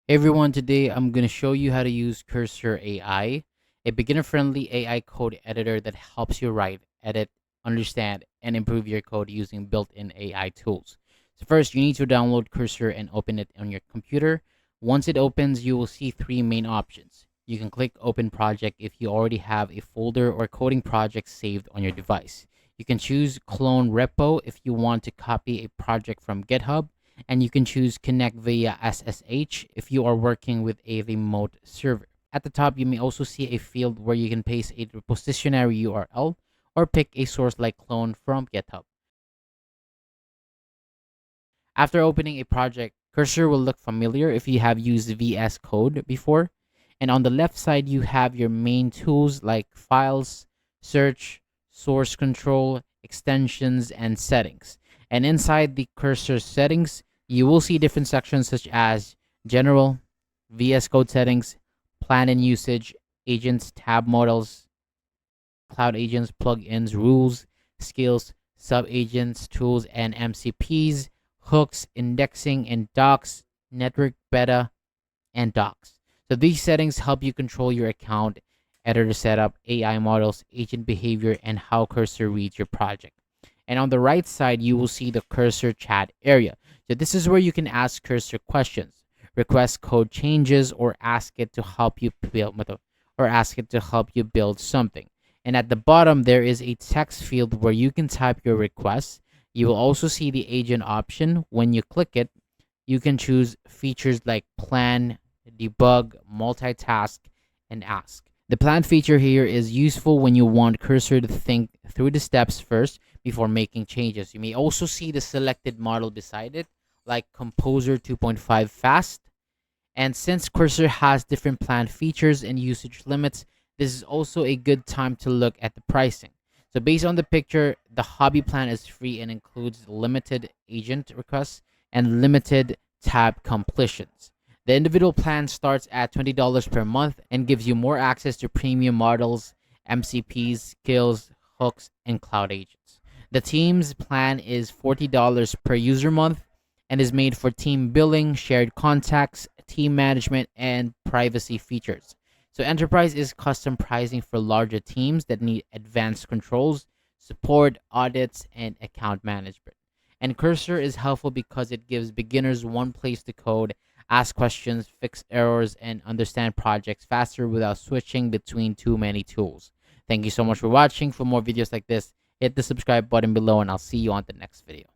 Hey everyone, today I'm going to show you how to use Cursor AI, a beginner-friendly AI code editor that helps you write, edit, understand, and improve your code using built-in AI tools. So first, you need to download Cursor and open it on your computer. Once it opens, you will see three main options. You can click Open Project if you already have a folder or coding project saved on your device. You can choose Clone Repo if you want to copy a project from GitHub, and you can choose connect via SSH if you are working with a remote server. At the top, you may also see a field where you can paste a repositionary URL or pick a source like clone from GitHub. After opening a project, Cursor will look familiar if you have used VS Code before. And on the left side, you have your main tools like files, search, source control, extensions, and settings. And inside the Cursor settings, you will see different sections such as general, VS Code settings, plan and usage, agents, tab models, cloud agents, plugins, rules, skills, sub agents, tools, and MCPs, hooks, indexing, and docs, network beta, and docs. So these settings help you control your account, editor setup, AI models, agent behavior, and how Cursor reads your project. And on the right side, you will see the Cursor chat area. So this is where you can ask Cursor questions, request code changes, or ask it to help you build something. And at the bottom, there is a text field where you can type your request. You will also see the agent option. When you click it, you can choose features like plan, debug, multitask, and ask. The plan feature here is useful when you want Cursor to think through the steps first before making changes. You may also see the selected model beside it, like Composer 2.5 Fast. And since Cursor has different plan features and usage limits, this is also a good time to look at the pricing. So based on the picture, the hobby plan is free and includes limited agent requests and limited tab completions. The individual plan starts at $20 per month and gives you more access to premium models, MCPs, skills, hooks, and cloud agents. The team's plan is $40 per user month and is made for team billing, shared contacts, team management, and privacy features. So enterprise is custom pricing for larger teams that need advanced controls, support, audits, and account management. And Cursor is helpful because it gives beginners one place to code, ask questions, fix errors, and understand projects faster without switching between too many tools. Thank you so much for watching. For more videos like this, hit the subscribe button below, and I'll see you on the next video.